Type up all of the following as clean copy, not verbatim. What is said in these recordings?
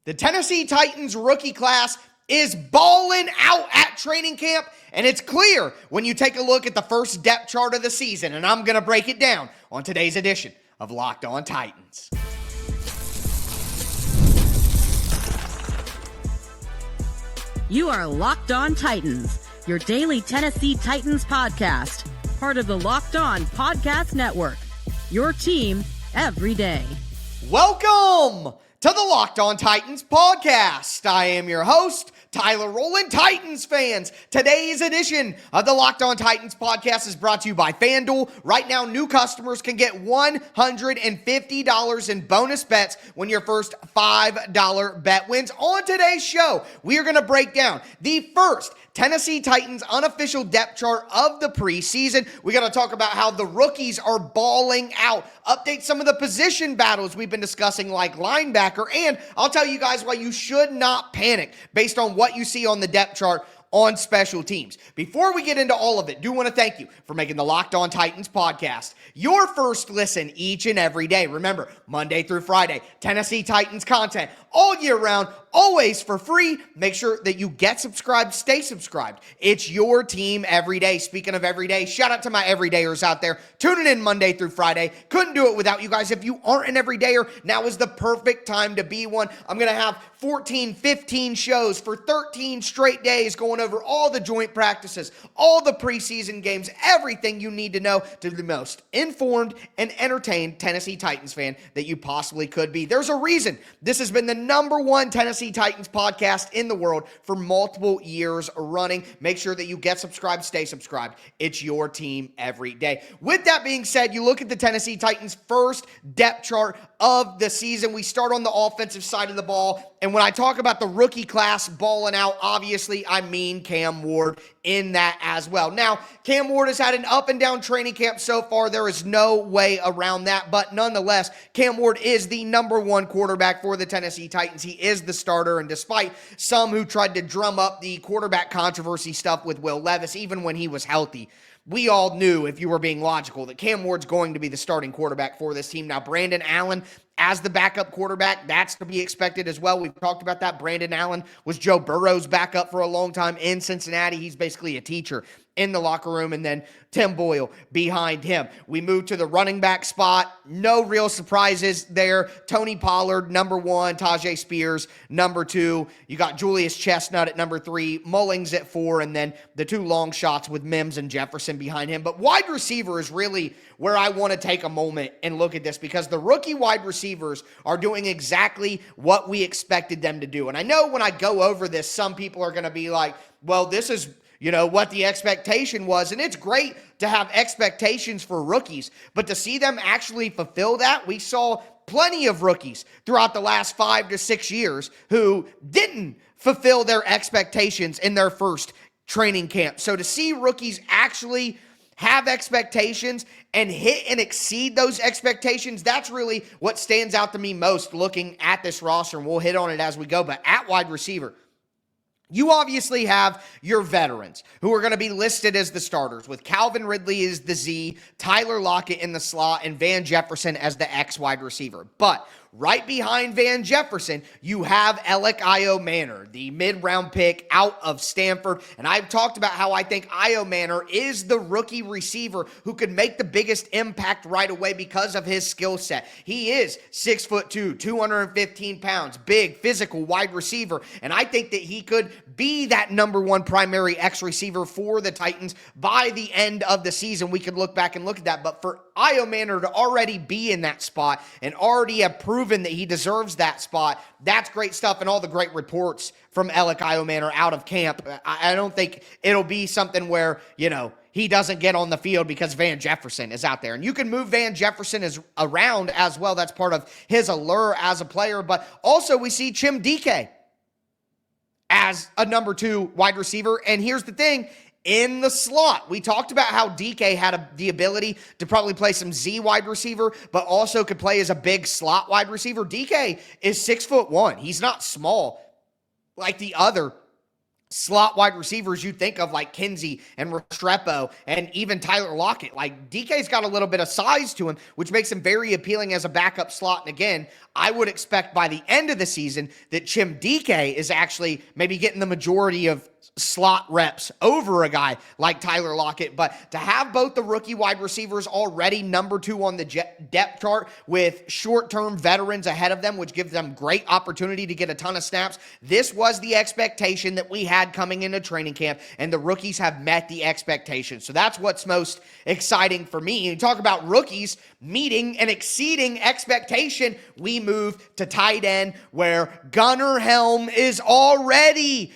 The Tennessee Titans rookie class is balling out at training camp, and it's clear when you take a look at the first depth chart of the season, and I'm going to break it down on today's edition of Locked On Titans. You are Locked On Titans, your daily Tennessee Titans podcast, part of the Locked On Podcast Network, your team every day. Welcome to the Locked On Titans podcast. I am your host, Tyler Rowland. Titans fans, today's edition of the Locked On Titans podcast is brought to you by FanDuel. Right now, new customers can get $150 in bonus bets when your first $5 bet wins. On today's show, we are going to break down the first Tennessee Titans unofficial depth chart of the preseason. We got to talk about how the rookies are balling out, update some of the position battles we've been discussing like linebacker, and I'll tell you guys why you should not panic based on what you see on the depth chart on special teams. Before we get into all of it, do want to thank you for making the Locked On Titans podcast your first listen each and every day. Remember, Monday through Friday, Tennessee Titans content all year round, always for free. Make sure that you get subscribed, stay subscribed. It's your team every day. Speaking of every day, shout out to my everydayers out there tuning in Monday through Friday. Couldn't do it without you guys. If you aren't an everydayer, now is the perfect time to be one. I'm going to have 14, 15 shows for 13 straight days going over all the joint practices, all the preseason games, everything you need to know to be the most informed and entertained Tennessee Titans fan that you possibly could be. There's a reason this has been the number one Tennessee Titans podcast in the world for multiple years running. Make sure that you get subscribed, stay subscribed. It's your team every day. With that being said, you look at the Tennessee Titans' first depth chart of the season. We start on the offensive side of the ball, and when I talk about the rookie class balling out, obviously I mean Cam Ward in that as well. Now, Cam Ward has had an up and down training camp so far. There is no way around that, but nonetheless, Cam Ward is the number one quarterback for the Tennessee Titans. He is the starter, and despite some who tried to drum up the quarterback controversy stuff with Will Levis, even when he was healthy, we all knew, if you were being logical, that Cam Ward's going to be the starting quarterback for this team. Now, Brandon Allen as the backup quarterback, that's to be expected as well. We've talked about that. Brandon Allen was Joe Burrow's backup for a long time in Cincinnati. He's basically a teacher in the locker room, and then Tim Boyle behind him. We move to the running back spot. No real surprises there. Tony Pollard, number one. Tajay Spears, number two. You got Julius Chestnut at number three. Mullings at four, and then the two long shots with Mims and Jefferson behind him. But wide receiver is really where I want to take a moment and look at this, because the rookie wide receivers are doing exactly what we expected them to do. And I know when I go over this, some people are going to be like, well, this is what the expectation was. And it's great to have expectations for rookies, but to see them actually fulfill that, we saw plenty of rookies throughout the last 5 to 6 years who didn't fulfill their expectations in their first training camp. So to see rookies actually have expectations and hit and exceed those expectations, that's really what stands out to me most looking at this roster, and we'll hit on it as we go. But at wide receiver, you obviously have your veterans who are going to be listed as the starters, with Calvin Ridley as the Z, Tyler Lockett in the slot, and Van Jefferson as the X wide receiver. But right behind Van Jefferson, you have Elic Ayomanor, the mid-round pick out of Stanford. And I've talked about how I think Ayomanor is the rookie receiver who could make the biggest impact right away because of his skill set. He is 6'2", 215 pounds, big, physical wide receiver. And I think that he could be that number one primary X receiver for the Titans by the end of the season. We could look back and look at that. But for Ayomanor to already be in that spot and already have proven that he deserves that spot, that's great stuff. And all the great reports from Elic Ayomanor out of camp, I don't think it'll be something where, he doesn't get on the field because Van Jefferson is out there. And you can move Van Jefferson around as well. That's part of his allure as a player. But also we see Chim Dike as a number two wide receiver. And here's the thing, in the slot, we talked about how Dike had the ability to probably play some Z wide receiver, but also could play as a big slot wide receiver. Dike is 6'1". He's not small like the other slot wide receivers you think of, like Kinsey and Restrepo and even Tyler Lockett. Like, Dike's got a little bit of size to him, which makes him very appealing as a backup slot. And again, I would expect by the end of the season that Chim Dike is actually maybe getting the majority of slot reps over a guy like Tyler Lockett. But to have both the rookie wide receivers already number 2 on the depth chart with short-term veterans ahead of them, which gives them great opportunity to get a ton of snaps, this was the expectation that we had coming into training camp, and the rookies have met the expectations. So that's what's most exciting for me. You talk about rookies meeting and exceeding expectation, we move to tight end, where Gunnar Helm is already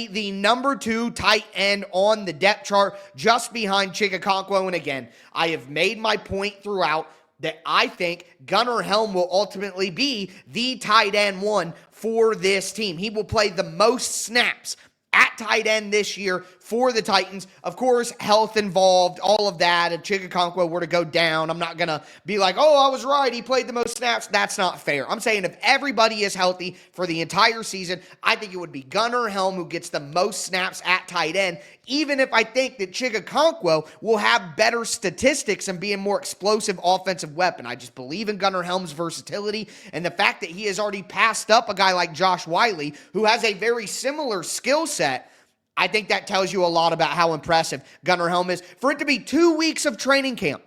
the number 2 tight end on the depth chart, just behind Chigga. And again, I have made my point throughout that I think Gunnar Helm will ultimately be the tight end 1 for this team. He will play the most snaps at tight end this year for the Titans. Of course, health involved, all of that. If Chigga were to go down, I'm not going to be like, oh, I was right, he played the most snaps. That's not fair. I'm saying if everybody is healthy for the entire season, I think it would be Gunnar Helm who gets the most snaps at tight end, even if I think that Chigga will have better statistics and be a more explosive offensive weapon. I just believe in Gunnar Helm's versatility, and the fact that he has already passed up a guy like Josh Whyle, who has a very similar skill set. I think that tells you a lot about how impressive Gunnar Helm is. For it to be 2 weeks of training camp,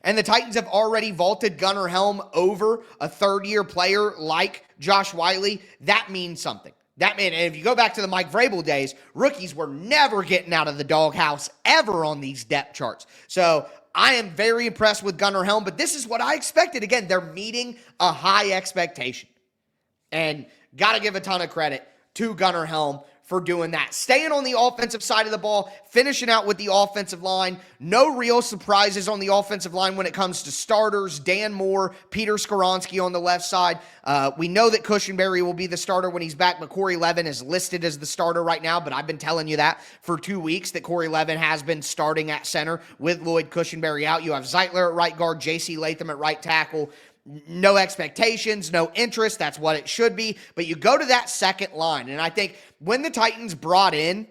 and the Titans have already vaulted Gunnar Helm over a third-year player like Josh Whyle, that means something. And if you go back to the Mike Vrabel days, rookies were never getting out of the doghouse ever on these depth charts. So I am very impressed with Gunnar Helm, but this is what I expected. Again, they're meeting a high expectation. And got to give a ton of credit to Gunnar Helm for doing that. Staying on the offensive side of the ball, finishing out with the offensive line. No real surprises on the offensive line when it comes to starters. Dan Moore, Peter Skoronski on the left side. We know that Cushenberry will be the starter when he's back, but Corey Levin is listed as the starter right now, but I've been telling you that for 2 weeks, that Corey Levin has been starting at center with Lloyd Cushenberry out. You have Zeitler at right guard, J.C. Latham at right tackle. No expectations, no interest. That's what it should be. But you go to that second line, and I think when the Titans brought in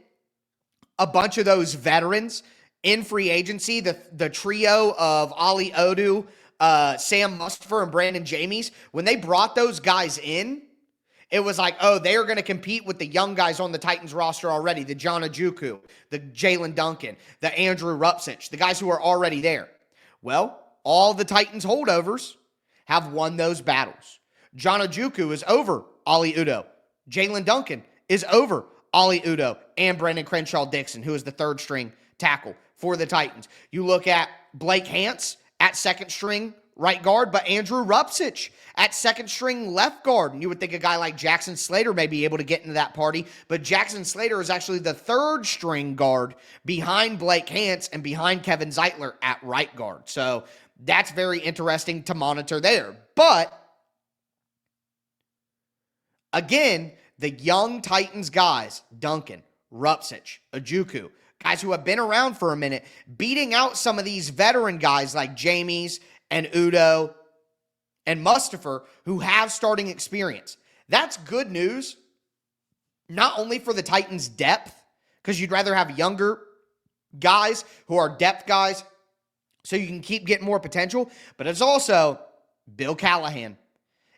a bunch of those veterans in free agency, the trio of Ali Odu, Sam Mustipher, and Brandon Jamies, when they brought those guys in, it was like, oh, they are going to compete with the young guys on the Titans roster already, the John Ojukwu, the Jalen Duncan, the Andrew Rupcich, the guys who are already there. Well, all the Titans holdovers have won those battles. John Ojukwu is over Ali Udoh. Jalen Duncan is over Ali Udoh and Brandon Crenshaw-Dixon, who is the third string tackle for the Titans. You look at Blake Hance at second string right guard, but Andrew Rupcich at second string left guard. And you would think a guy like Jackson Slater may be able to get into that party, but Jackson Slater is actually the third string guard behind Blake Hance and behind Kevin Zeitler at right guard. So that's very interesting to monitor there. But again, the young Titans guys, Duncan, Rupcich, Ojukwu, guys who have been around for a minute, beating out some of these veteran guys like Jamies and Udoh and Mustipher, who have starting experience. That's good news, not only for the Titans' depth, because you'd rather have younger guys who are depth guys so you can keep getting more potential, but it's also Bill Callahan.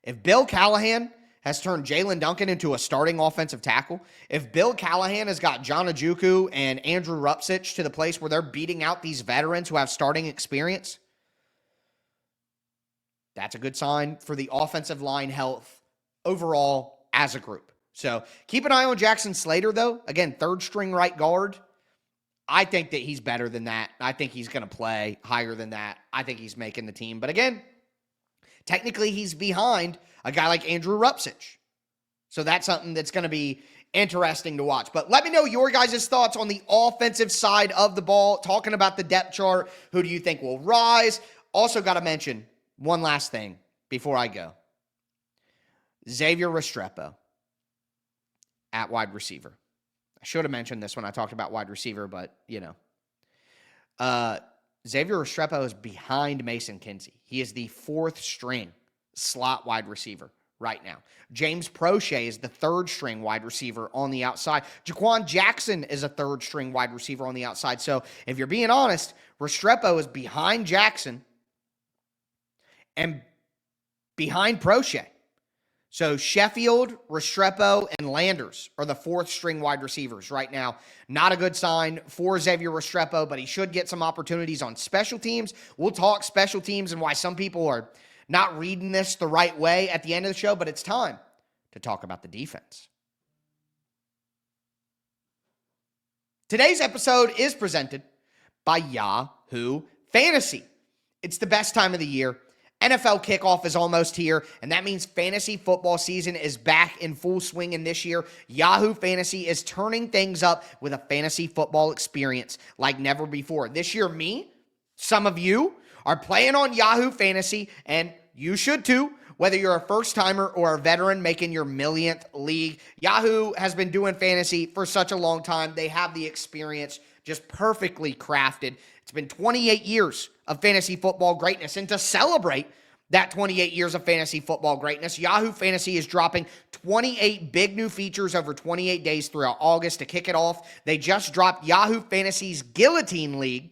If Bill Callahan has turned Jalen Duncan into a starting offensive tackle, if Bill Callahan has got John Ojukwu and Andrew Rupcich to the place where they're beating out these veterans who have starting experience, that's a good sign for the offensive line health overall as a group. So keep an eye on Jackson Slater, though. Again, third string right guard. I think that he's better than that. I think he's going to play higher than that. I think he's making the team. But again, technically he's behind a guy like Andrew Rupcich. So that's something that's going to be interesting to watch. But let me know your guys' thoughts on the offensive side of the ball. Talking about the depth chart, who do you think will rise? Also got to mention one last thing before I go. Xavier Restrepo at wide receiver. I should have mentioned this when I talked about wide receiver, but, Xavier Restrepo is behind Mason Kinsey. He is the fourth string slot wide receiver right now. James Prochet is the third string wide receiver on the outside. Jha'quan Jackson is a third string wide receiver on the outside. So if you're being honest, Restrepo is behind Jackson and behind Prochet. So Sheffield, Restrepo, and Landers are the fourth string wide receivers right now. Not a good sign for Xavier Restrepo, but he should get some opportunities on special teams. We'll talk special teams and why some people are not reading this the right way at the end of the show, but it's time to talk about the defense. Today's episode is presented by Yahoo Fantasy. It's the best time of the year. NFL kickoff is almost here, and that means fantasy football season is back in full swing. And this year, Yahoo Fantasy is turning things up with a fantasy football experience like never before. This year, some of you are playing on Yahoo Fantasy, and you should too, whether you're a first-timer or a veteran making your millionth league. Yahoo has been doing fantasy for such a long time. They have the experience just perfectly crafted. It's been 28 years of fantasy football greatness, and to celebrate that 28 years of fantasy football greatness, Yahoo Fantasy is dropping 28 big new features over 28 days throughout August. To kick it off, they just dropped Yahoo Fantasy's Guillotine League,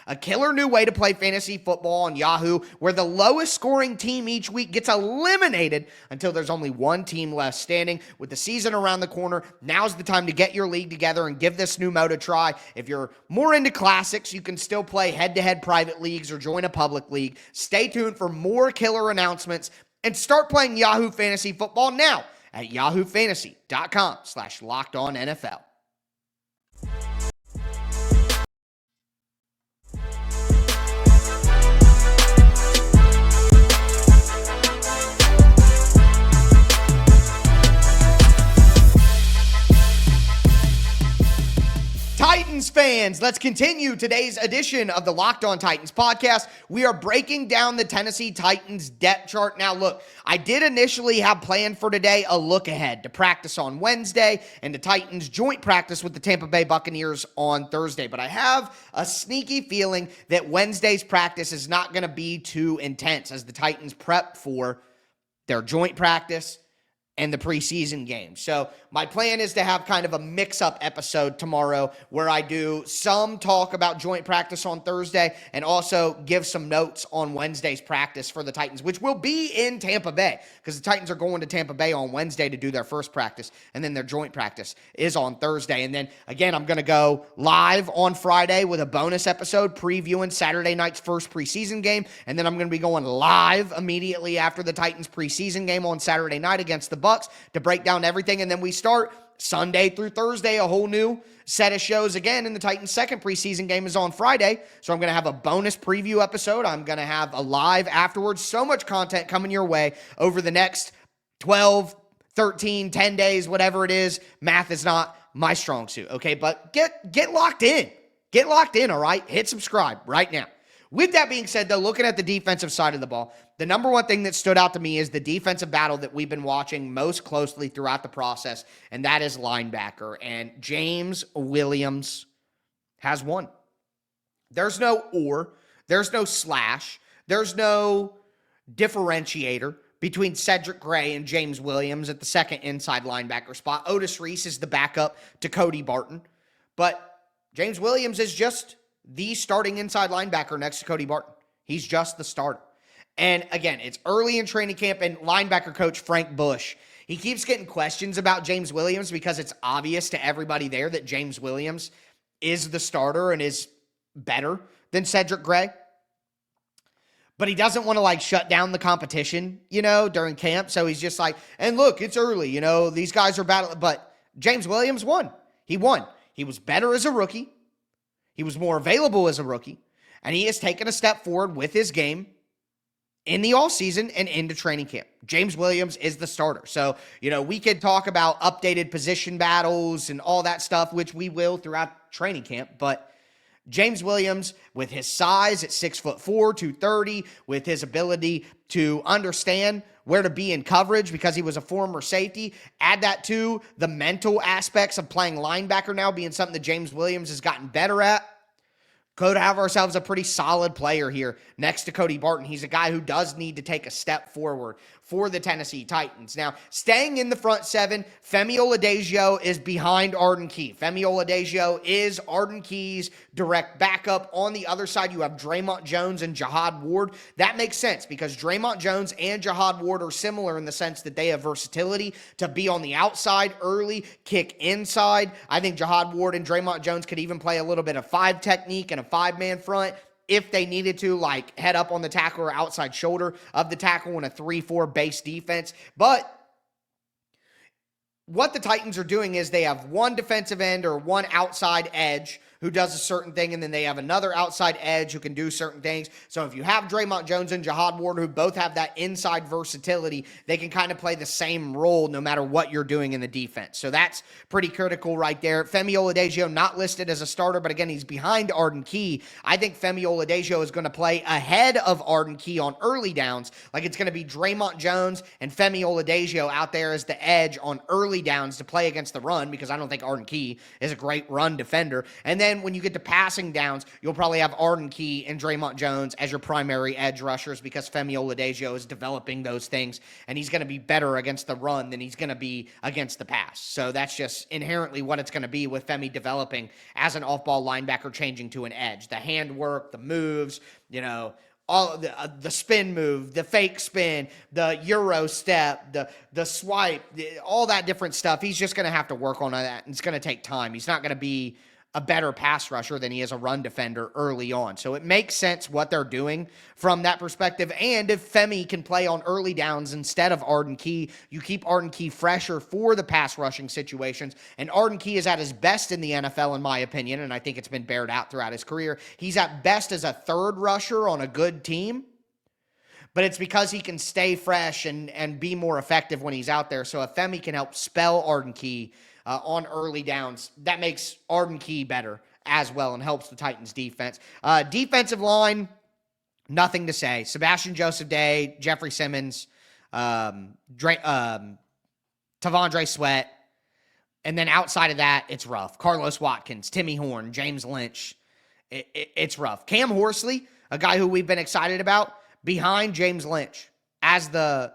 a killer new way to play fantasy football on Yahoo, where the lowest scoring team each week gets eliminated until there's only one team left standing. With the season around the corner, now's the time to get your league together and give this new mode a try. If you're more into classics, you can still play head-to-head private leagues or join a public league. Stay tuned for more killer announcements and start playing Yahoo Fantasy Football now at yahoofantasy.com/LockedOnNFL. Titans fans, let's continue today's edition of the Locked On Titans podcast. We are breaking down the Tennessee Titans depth chart. Now, look, I did initially have planned for today a look ahead to practice on Wednesday and the Titans joint practice with the Tampa Bay Buccaneers on Thursday. But I have a sneaky feeling that Wednesday's practice is not going to be too intense as the Titans prep for their joint practice and the preseason game. So my plan is to have kind of a mix-up episode tomorrow where I do some talk about joint practice on Thursday and also give some notes on Wednesday's practice for the Titans, which will be in Tampa Bay because the Titans are going to Tampa Bay on Wednesday to do their first practice, and then their joint practice is on Thursday. And then, again, I'm going to go live on Friday with a bonus episode previewing Saturday night's first preseason game, and then I'm going to be going live immediately after the Titans preseason game on Saturday night against the Bucs to break down everything. And then we start Sunday through Thursday, a whole new set of shows again, and the Titans' second preseason game is on Friday. So I'm going to have a bonus preview episode. I'm going to have a live afterwards. So much content coming your way over the next 12, 13, 10 days, whatever it is. Math is not my strong suit, okay? But get locked in. Get locked in, all right? Hit subscribe right now. With that being said, though, looking at the defensive side of the ball, the number one thing that stood out to me is the defensive battle that we've been watching most closely throughout the process, and that is linebacker. And James Williams has won. There's no or, there's no slash, there's no differentiator between Cedric Gray and James Williams at the second inside linebacker spot. Otis Reese is the backup to Cody Barton, but James Williams is just the starting inside linebacker next to Cody Barton. He's just the starter. And again, it's early in training camp, and linebacker coach Frank Bush, he keeps getting questions about James Williams because it's obvious to everybody there that James Williams is the starter and is better than Cedric Gray. But he doesn't want to shut down the competition, during camp. So he's just and look, it's early, these guys are battling. But James Williams won. He won. He was better as a rookie. He was more available as a rookie, and he has taken a step forward with his game in the offseason and into training camp. James Williams is the starter. So, we could talk about updated position battles and all that stuff, which we will throughout training camp, but James Williams, with his size at 6'4", 230, with his ability to understand where to be in coverage because he was a former safety, add that to the mental aspects of playing linebacker now being something that James Williams has gotten better at. could have ourselves a pretty solid player here next to Cody Barton. He's a guy who does need to take a step forward for the Tennessee Titans. Now, staying in the front seven, Femi Oladejo is behind Arden Key. Femi Oladejo is Arden Key's direct backup. On the other side, you have Draymond Jones and Jihad Ward. That makes sense because Draymond Jones and Jihad Ward are similar in the sense that they have versatility to be on the outside early, kick inside. I think Jihad Ward and Draymond Jones could even play a little bit of 5 technique and a 5-man front if they needed to, like head up on the tackle or outside shoulder of the tackle in a 3-4 base defense. But what the Titans are doing is they have one defensive end or one outside edge who does a certain thing, and then they have another outside edge who can do certain things. So if you have Draymond Jones and Jihad Ward who both have that inside versatility, they can kind of play the same role no matter what you're doing in the defense. So that's pretty critical right there. Femi Oladejo not listed as a starter, but again, he's behind Arden Key. I think Femi Oladejo is going to play ahead of Arden Key on early downs. Like it's going to be Draymond Jones and Femi Oladejo out there as the edge on early downs to play against the run, because I don't think Arden Key is a great run defender. And then when you get to passing downs, you'll probably have Arden Key and Draymond Jones as your primary edge rushers because Femi Oladejo is developing those things, and he's going to be better against the run than he's going to be against the pass. So that's just inherently what it's going to be with Femi developing as an off-ball linebacker changing to an edge. The handwork, the moves, all the spin move, the fake spin, the Euro step, the swipe, all that different stuff. He's just going to have to work on that, and it's going to take time. He's not going to be a better pass rusher than he is a run defender early on. So it makes sense what they're doing from that perspective. And if Femi can play on early downs instead of Arden Key, you keep Arden Key fresher for the pass rushing situations. And Arden Key is at his best in the NFL, in my opinion, and I think it's been bared out throughout his career. He's at best as a third rusher on a good team, but it's because he can stay fresh and be more effective when he's out there. So if Femi can help spell Arden Key on early downs, that makes Arden Key better as well and helps the Titans defense. Defensive line, nothing to say. Sebastian Joseph Day, Jeffrey Simmons, T'Vondre Sweat. And then outside of that, it's rough. Carlos Watkins, Timmy Horn, James Lynch. It's rough. Cam Horsley, a guy who we've been excited about, behind James Lynch as the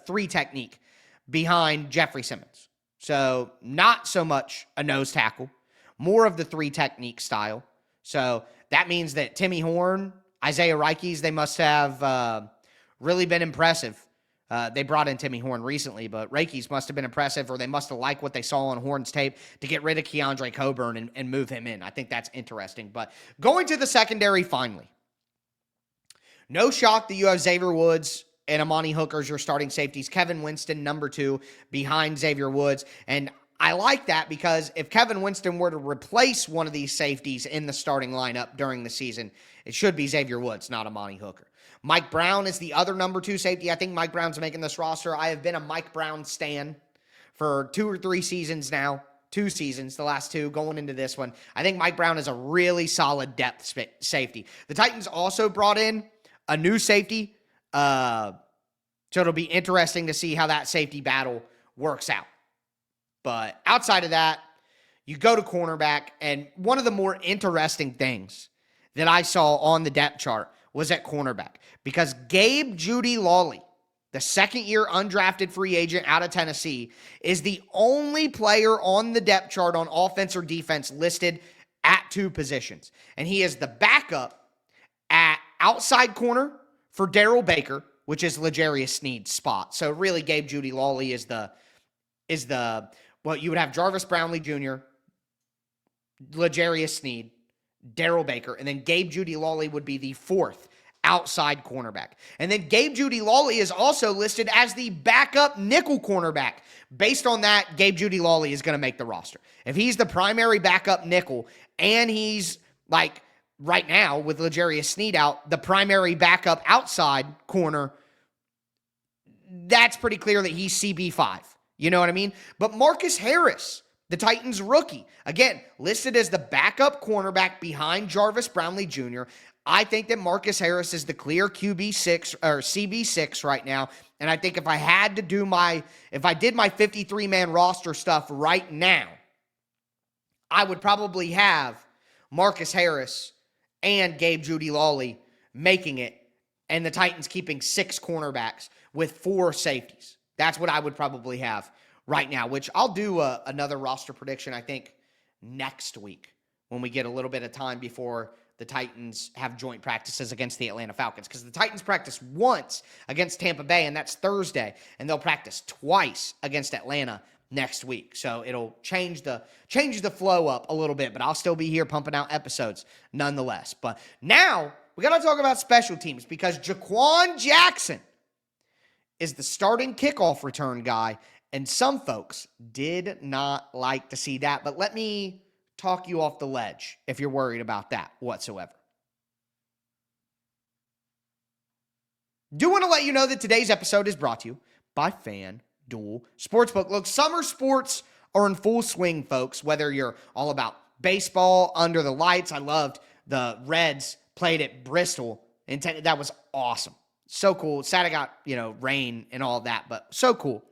3 technique behind Jeffrey Simmons. So not so much a nose tackle, more of the 3 technique style. So that means that Timmy Horn, Isaiah Rikes, they must have really been impressive. They brought in Timmy Horn recently, but Rikes must have been impressive, or they must have liked what they saw on Horn's tape to get rid of Keandre Coburn and move him in. I think that's interesting. But going to the secondary finally. No shock that you have Xavier Woods and Amani Hooker as your starting safeties. Kevin Winston, number 2, behind Xavier Woods. And I like that because if Kevin Winston were to replace one of these safeties in the starting lineup during the season, it should be Xavier Woods, not Amani Hooker. Mike Brown is the other number 2 safety. I think Mike Brown's making this roster. I have been a Mike Brown stan for 2 or 3 seasons now. 2 seasons, the last 2, going into this one. I think Mike Brown is a really solid depth safety. The Titans also brought in a new safety, so it'll be interesting to see how that safety battle works out. But outside of that, you go to cornerback, and one of the more interesting things that I saw on the depth chart was at cornerback, because Gabe Jeudy-Lawley, the second-year undrafted free agent out of Tennessee, is the only player on the depth chart on offense or defense listed at 2 positions. And he is the backup at outside corner for Darrell Baker, which is L'Jarius Sneed's spot. So really, Gabe Jeudy-Lawley is the well, you would have Jarvis Brownlee Jr., L'Jarius Sneed, Darrell Baker, and then Gabe Jeudy-Lawley would be the 4th outside cornerback. And then Gabe Jeudy-Lawley is also listed as the backup nickel cornerback. Based on that, Gabe Jeudy-Lawley is going to make the roster. If he's the primary backup nickel, and he's like right now with L'Jarius Sneed out, the primary backup outside corner, that's pretty clear that he's CB5. You know what I mean? But Marcus Harris, the Titans rookie, again, listed as the backup cornerback behind Jarvis Brownlee Jr. I think that Marcus Harris is the clear QB6 or CB6 right now. And I think if I did my 53-man roster stuff right now, I would probably have Marcus Harris and Gabe Judy Lawley making it, and the Titans keeping 6 cornerbacks with 4 safeties. That's what I would probably have right now, which I'll do another roster prediction, I think, next week when we get a little bit of time before the Titans have joint practices against the Atlanta Falcons, because the Titans practice once against Tampa Bay, and that's Thursday, and they'll practice twice against Atlanta next week. So it'll change the flow up a little bit, but I'll still be here pumping out episodes nonetheless. But now we got to talk about special teams, because Jha'quan Jackson is the starting kickoff return guy, and some folks did not like to see that. But let me talk you off the ledge if you're worried about that whatsoever. Do want to let you know that today's episode is brought to you by FanDuel Sportsbook. Look, summer sports are in full swing, folks, whether you're all about baseball under the lights. I loved the Reds played at Bristol, and that was awesome. So cool. Sad I got, rain and all that, but so cool.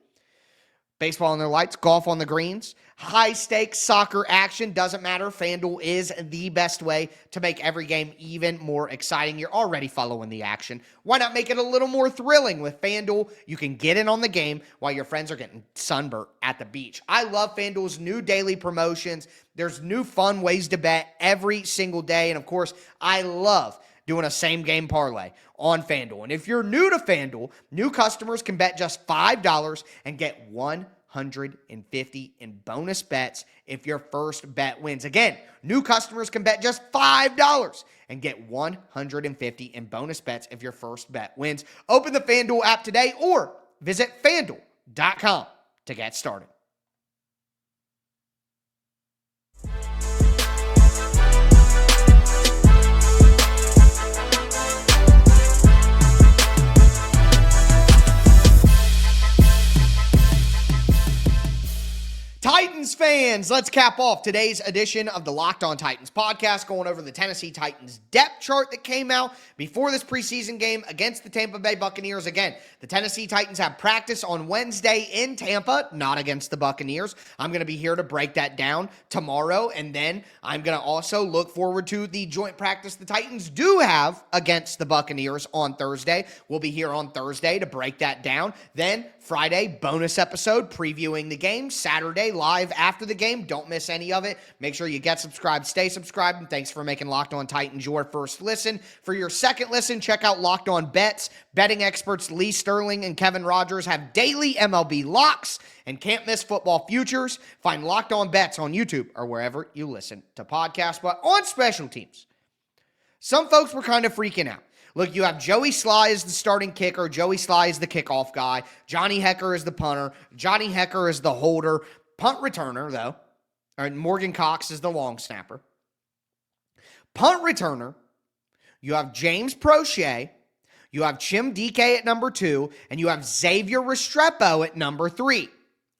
Baseball on their lights, golf on the greens, high-stakes soccer action, doesn't matter. FanDuel is the best way to make every game even more exciting. You're already following the action. Why not make it a little more thrilling? With FanDuel, you can get in on the game while your friends are getting sunburnt at the beach. I love FanDuel's new daily promotions. There's new fun ways to bet every single day. And, of course, I love doing a same-game parlay on FanDuel. And if you're new to FanDuel, new customers can bet just $5 and get $150 in bonus bets if your first bet wins. Again, new customers can bet just $5 and get $150 in bonus bets if your first bet wins. Open the FanDuel app today or visit FanDuel.com to get started. Titans fans, let's cap off today's edition of the Locked On Titans podcast, going over the Tennessee Titans depth chart that came out before this preseason game against the Tampa Bay Buccaneers. Again, the Tennessee Titans have practice on Wednesday in Tampa, not against the Buccaneers. I'm going to be here to break that down tomorrow, and then I'm going to also look forward to the joint practice the Titans do have against the Buccaneers on Thursday. We'll be here on Thursday to break that down. Then Friday, bonus episode previewing the game. Saturday, live after the game. Don't miss any of it. Make sure you get subscribed, stay subscribed, and thanks for making Locked On Titans your first listen. For your second listen, check out Locked On Bets. Betting experts Lee Sterling and Kevin Rogers have daily MLB locks and can't miss football futures. Find Locked On Bets on YouTube or wherever you listen to podcasts. But on special teams, some folks were kind of freaking out. Look, you have Joey Sly as the starting kicker. Joey Sly is the kickoff guy. Johnny Hecker is the punter. Johnny Hecker is the holder. Punt returner, though. Or Morgan Cox is the long snapper. Punt returner, you have James Prochet. You have Chim Dike at number 2. And you have Xavier Restrepo at number 3.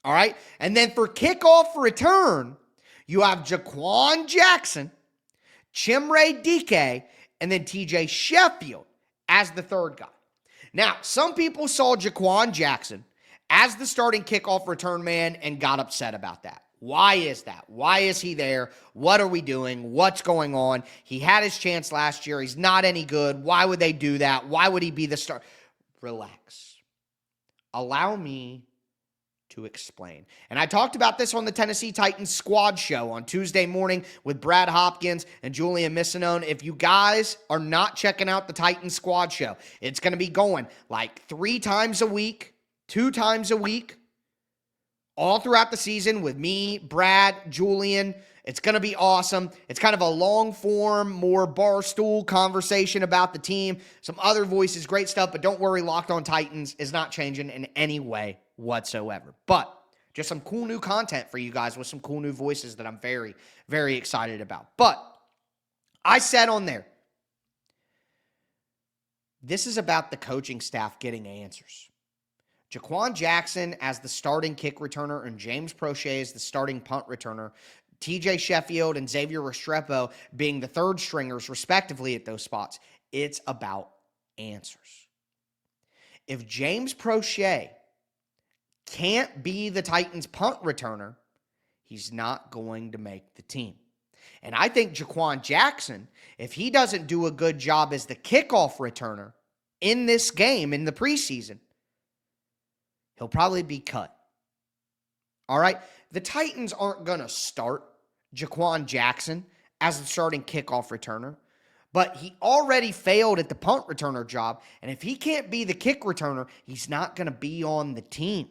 All right? And then for kickoff return, you have Jha'quan Jackson, Chimere Dike, and then TJ Sheffield as the third guy. Now, some people saw Jha'quan Jackson as the starting kickoff return man and got upset about that. Why is that? Why is he there? What are we doing? What's going on? He had his chance last year. He's not any good. Why would they do that? Why would he be the star? Relax. Allow me to explain. And I talked about this on the Tennessee Titans squad show on Tuesday morning with Brad Hopkins and Julian Missinone. If you guys are not checking out the Titans squad show, it's going to be going like 3 times a week, 2 times a week, all throughout the season with me, Brad, Julian. It's going to be awesome. It's kind of a long form, more barstool conversation about the team, some other voices, great stuff. But don't worry, Locked On Titans is not changing in any way whatsoever. But just some cool new content for you guys with some cool new voices that I'm very, very excited about. But I said on there, this is about the coaching staff getting answers. Jha'quan Jackson as the starting kick returner and James Prochet as the starting punt returner, TJ Sheffield and Xavier Restrepo being the third stringers respectively at those spots. It's about answers. If James Prochet can't be the Titans punt returner, he's not going to make the team. And I think Jha'quan Jackson, if he doesn't do a good job as the kickoff returner in this game, in the preseason, he'll probably be cut. All right? The Titans aren't going to start Jha'quan Jackson as the starting kickoff returner, but he already failed at the punt returner job, and if he can't be the kick returner, he's not going to be on the team.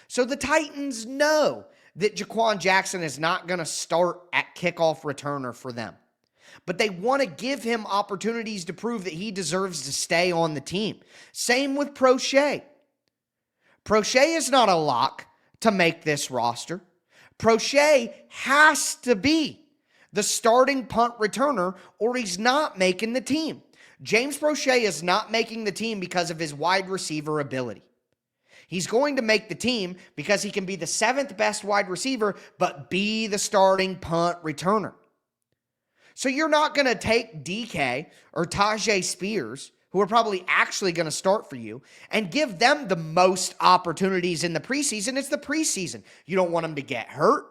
So the Titans know that Jha'quan Jackson is not going to start at kickoff returner for them, but they want to give him opportunities to prove that he deserves to stay on the team. Same with Proche. Proche is not a lock to make this roster. Proche has to be the starting punt returner, or he's not making the team. James Proche is not making the team because of his wide receiver ability. He's going to make the team because he can be the 7th best wide receiver, but be the starting punt returner. So you're not going to take Dike or Tyjae Spears, who are probably actually going to start for you, and give them the most opportunities in the preseason. It's the preseason. You don't want them to get hurt.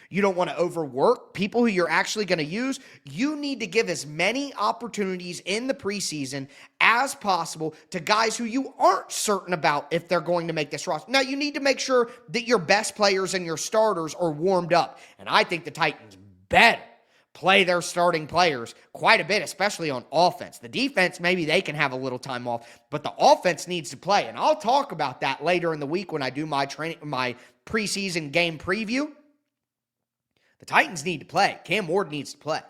You don't want to overwork people who you're actually going to use. You need to give as many opportunities in the preseason as possible to guys who you aren't certain about if they're going to make this roster. Now, you need to make sure that your best players and your starters are warmed up. And I think the Titans better play their starting players quite a bit, especially on offense. The defense, maybe they can have a little time off, but the offense needs to play. And I'll talk about that later in the week when I do my preseason game preview. The Titans need to play. Cam Ward needs to play.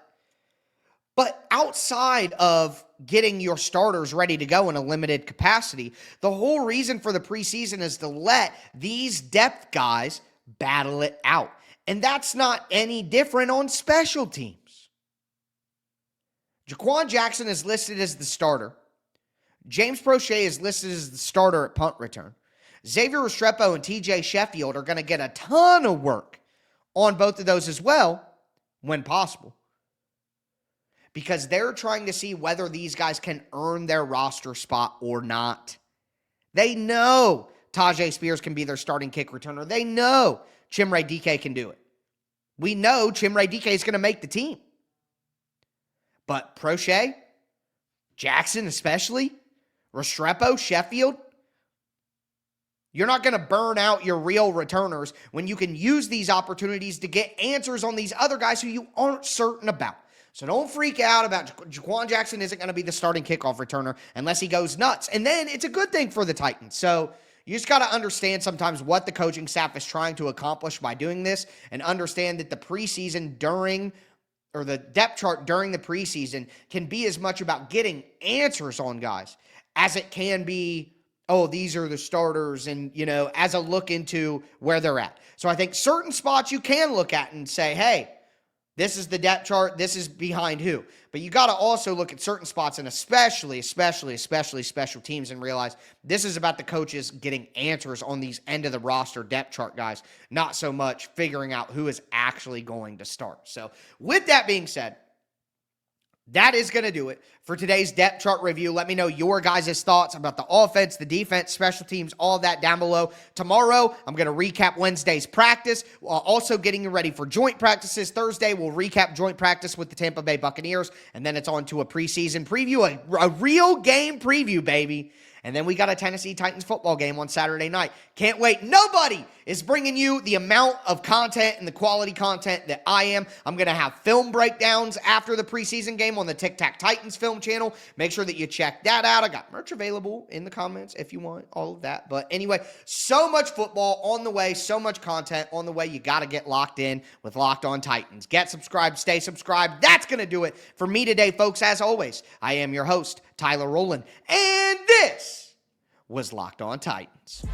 But outside of getting your starters ready to go in a limited capacity, the whole reason for the preseason is to let these depth guys battle it out. And that's not any different on special teams. Jha'quan Jackson is listed as the starter. James Proche is listed as the starter at punt return. Xavier Restrepo and TJ Sheffield are going to get a ton of work on both of those as well, when possible. Because they're trying to see whether these guys can earn their roster spot or not. They know Tyjae Spears can be their starting kick returner. They know Chimre Dike can do it. We know Chimre Dike is going to make the team. But Proche, Jackson especially, Restrepo, Sheffield, you're not going to burn out your real returners when you can use these opportunities to get answers on these other guys who you aren't certain about. So don't freak out about Jha'quan Jackson isn't going to be the starting kickoff returner unless he goes nuts. And then it's a good thing for the Titans. So you just got to understand sometimes what the coaching staff is trying to accomplish by doing this, and understand that the preseason or the depth chart during the preseason can be as much about getting answers on guys as it can be, oh, these are the starters, and, as a look into where they're at. So I think certain spots you can look at and say, hey, this is the depth chart, this is behind who. But you got to also look at certain spots, and especially special teams, and realize this is about the coaches getting answers on these end-of-the-roster depth chart guys, not so much figuring out who is actually going to start. So with that being said, that is going to do it for today's depth chart review. Let me know your guys' thoughts about the offense, the defense, special teams, all of that down below. Tomorrow, I'm going to recap Wednesday's practice, while also getting you ready for joint practices. Thursday, we'll recap joint practice with the Tampa Bay Buccaneers, and then it's on to a preseason preview, a real game preview, baby. And then we got a Tennessee Titans football game on Saturday night. Can't wait. Nobody is bringing you the amount of content and the quality content that I am. I'm going to have film breakdowns after the preseason game on the Tic Tac Titans film channel. Make sure that you check that out. I got merch available in the comments if you want all of that. But anyway, so much football on the way, so much content on the way. You got to get locked in with Locked On Titans. Get subscribed, stay subscribed. That's going to do it for me today, folks. As always, I am your host, Tyler Rowland, and this was Locked On Titans.